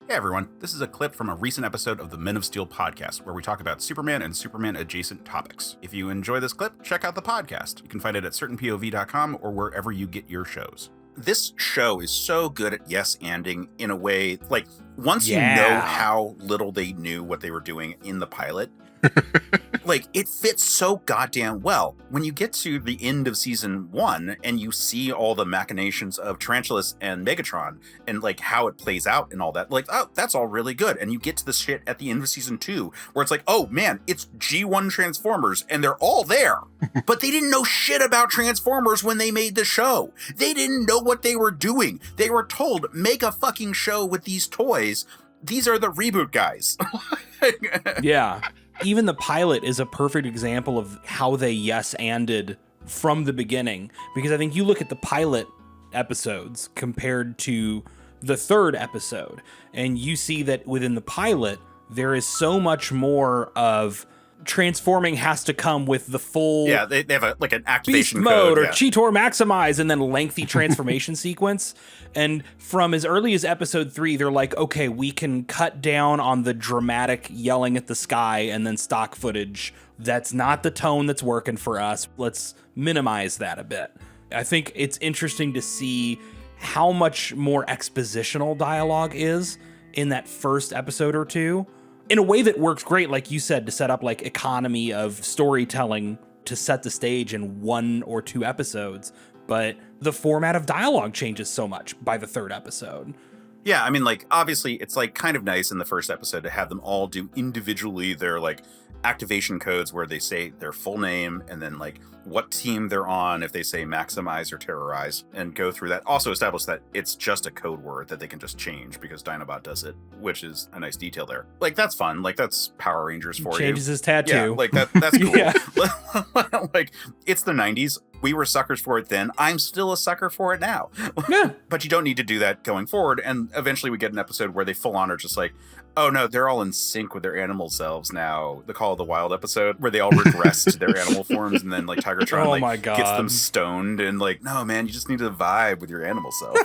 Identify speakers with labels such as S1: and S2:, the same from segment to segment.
S1: Hey everyone, this is a clip from a recent episode of the Men of Steel podcast where we talk about Superman and Superman adjacent topics. If you enjoy this clip, check out the podcast. You can find it at certainpov.com or wherever you get your shows. This show is so good at yes-anding in a way, like, once you know how little they knew what they were doing in the pilot, like, it fits so goddamn well. When you get to the end of season 1 and you see all the machinations of Tarantulas and Megatron and, like, how it plays out and all that, like, oh, that's all really good. And you get to the shit at the end of season 2 where it's like, oh man, it's G1 Transformers and they're all there. But they didn't know shit about Transformers when they made the show. They didn't know what they were doing. They were told, make a fucking show with these toys. These are the Reboot guys.
S2: Yeah. Even the pilot is a perfect example of how they yes-anded from the beginning. Because I think you look at the pilot episodes compared to the third episode, and you see that within the pilot, there is so much more of transforming has to come with the full
S1: they have an activation
S2: beast mode
S1: code,
S2: or Cheetor maximize and then lengthy transformation sequence. And from as early as episode 3, they're like, okay, we can cut down on the dramatic yelling at the sky and then stock footage. That's not the tone that's working for us. Let's minimize that a bit. I think it's interesting to see how much more expositional dialogue is in that first episode or two, in a way that works great, like you said, to set up like economy of storytelling to set the stage in 1 or 2 episodes. But the format of dialogue changes so much by the third episode.
S1: Yeah, I mean, like, obviously, it's like kind of nice in the first episode to have them all do individually their like activation codes where they say their full name and then like what team they're on if they say maximize or terrorize, and go through that. Also establish that it's just a code word that they can just change because Dinobot does it, which is a nice detail there. Like, that's fun. Like, that's Power Rangers for you.
S2: Changes his tattoo.
S1: Yeah, like that's cool.
S2: Yeah.
S1: Like, it's the 90s. We were suckers for it then. I'm still a sucker for it now.
S2: Yeah.
S1: But you don't need to do that going forward. And eventually we get an episode where they full on are just like, oh no, they're all in sync with their animal selves now. The Call of the Wild episode where they all regress to their animal forms, and then like Tigertron gets them stoned, and like, no man, you just need to vibe with your animal self.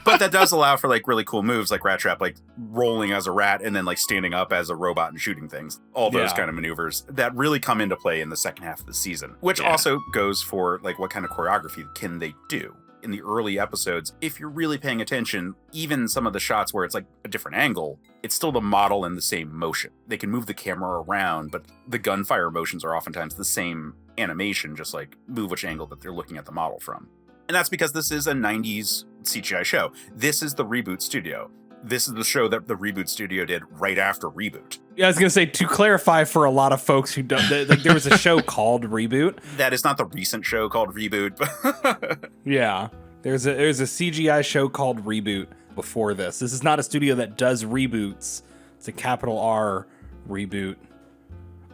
S1: But that does allow for like really cool moves like Rat Trap, like rolling as a rat and then like standing up as a robot and shooting things. All those kind of maneuvers that really come into play in the second half of the season, which also goes for like what kind of choreography can they do. In the early episodes, if you're really paying attention, even some of the shots where it's like a different angle, it's still the model in the same motion. They can move the camera around, but the gunfire motions are oftentimes the same animation, just like move which angle that they're looking at the model from. And that's because this is a 90s CGI show. This is the Reboot studio. This is the show that the Reboot studio did right after Reboot.
S2: Yeah, I was going to say, to clarify for a lot of folks who don't, like, there was a show called Reboot.
S1: That is not the recent show called Reboot.
S2: Yeah, there's a CGI show called Reboot before this. This is not a studio that does reboots. It's a capital R reboot.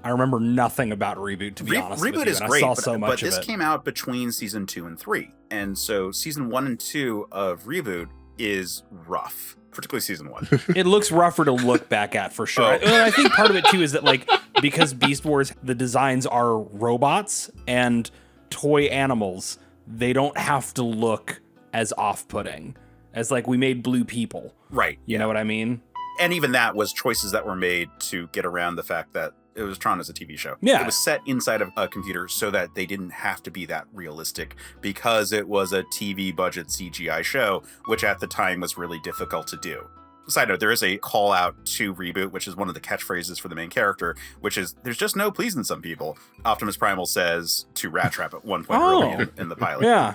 S2: I remember nothing about Reboot, to be honest with you.
S1: Reboot is great,
S2: I saw so much
S1: but this
S2: of it.
S1: came out between season 2 and 3. And so season 1 and 2 of Reboot is rough. Particularly season 1.
S2: It looks rougher to look back at, for sure. I think part of it too is that, like, because Beast Wars, the designs are robots and toy animals, they don't have to look as off-putting as like we made blue people.
S1: Right.
S2: You know what I mean?
S1: And even that was choices that were made to get around the fact that it was Tron as a TV show.
S2: Yeah.
S1: It was set inside of a computer so that they didn't have to be that realistic because it was a TV budget CGI show, which at the time was really difficult to do. Side note, there is a call out to Reboot, which is one of the catchphrases for the main character, which is, there's just no pleasing some people. Optimus Primal says to Rat Trap at one point early in the pilot.
S2: Yeah,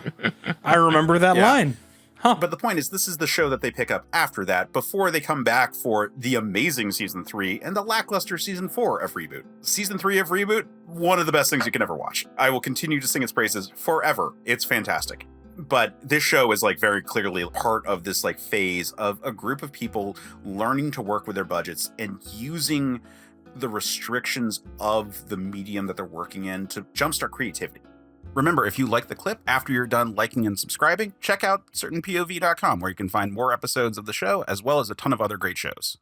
S2: I remember that line. Huh.
S1: But the point is, this is the show that they pick up after that, before they come back for the amazing season 3 and the lackluster season 4 of Reboot. Season 3 of Reboot, one of the best things you can ever watch. I will continue to sing its praises forever. It's fantastic. But this show is like very clearly part of this like phase of a group of people learning to work with their budgets and using the restrictions of the medium that they're working in to jumpstart creativity. Remember, if you like the clip, after you're done liking and subscribing, check out certainpov.com, where you can find more episodes of the show, as well as a ton of other great shows.